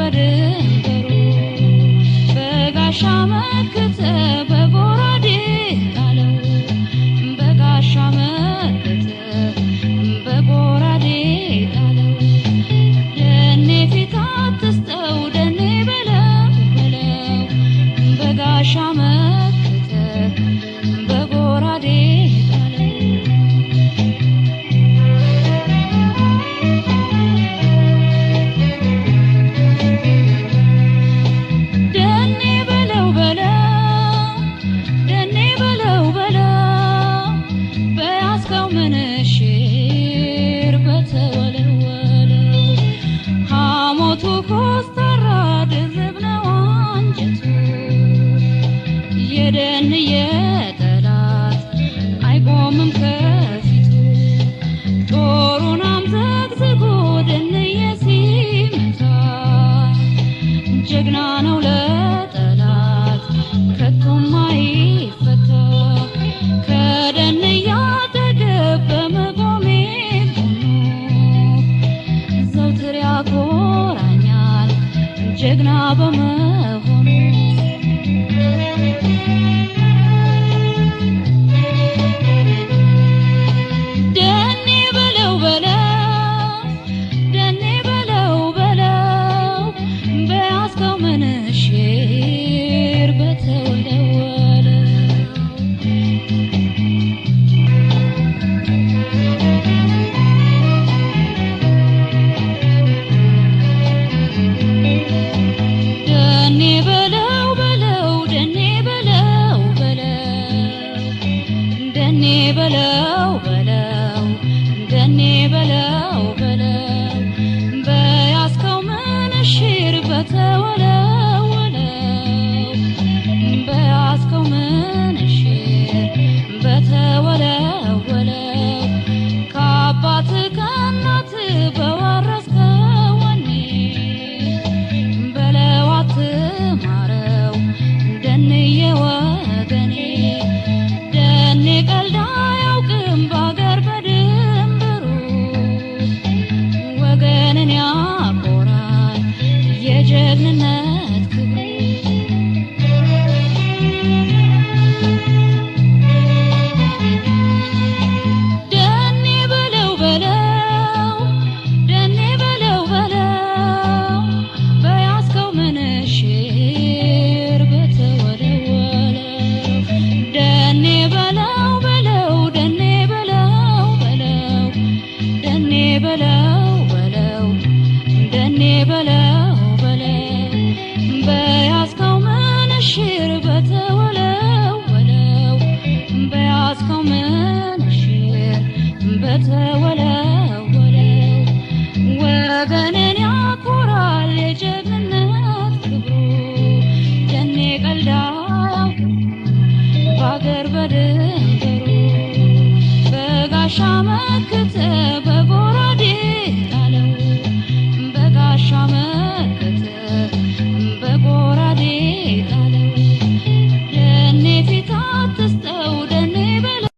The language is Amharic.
በድንበሩ በጋሻ መከተ በጎራዴ ጣለው በጋሻ መከተ በጎራዴ ጣለው ደኔ ፊት አትስጠው ደኔ በለው በለው በጋሻ መከተ በጎራዴ ጣለው ምንሽር በተወለወለው ሐሞቱ ኮስተራ ድርብ ነው አንጀቱ የደን የጠላት አይቆምም ከፊቱ ጦሩን አምዘግዝጎ ደንየ ሲመታ ጀግና ነው ለጠላት ከቶም አይፈታ ከደንያ በመቆሜ ዘውትር ያኮራኛል ጀግና በመሆኑ ደኔ በለው በለው ደኔ በለው በለው በያዝከው ምንሽር በተወለወለው በለው በለው ደኔ በለው በለው በያዝከው ምንሽር በተወለወለው በያዝከው ምንሽር በተወለወለው ከአባት ከእናት በወረስከው ወኔ በለው አትማረው ደንዬ ወገኔ ደኔ ቀልዳ አያውቅም በአገር በድንበሩ ወገንን ያኮራል የጀግንነት ክብሩ ደኔ በለው በለው ደኔ በለው በለው በያዝከው ምንሽር በተወለወለው ደኔ በለው ደኔ በለው በለው ደኔ በለው በለው ደኔ በለው በለው በያዝከው ምንሽር በተወለወለው በያዝከው ምንሽር በተወለወለው ወገንን ያኮራል የጀግንነት ክብሩ ደኔ ቀልዳ በአገር በድንበሩ በጋሻ መከተ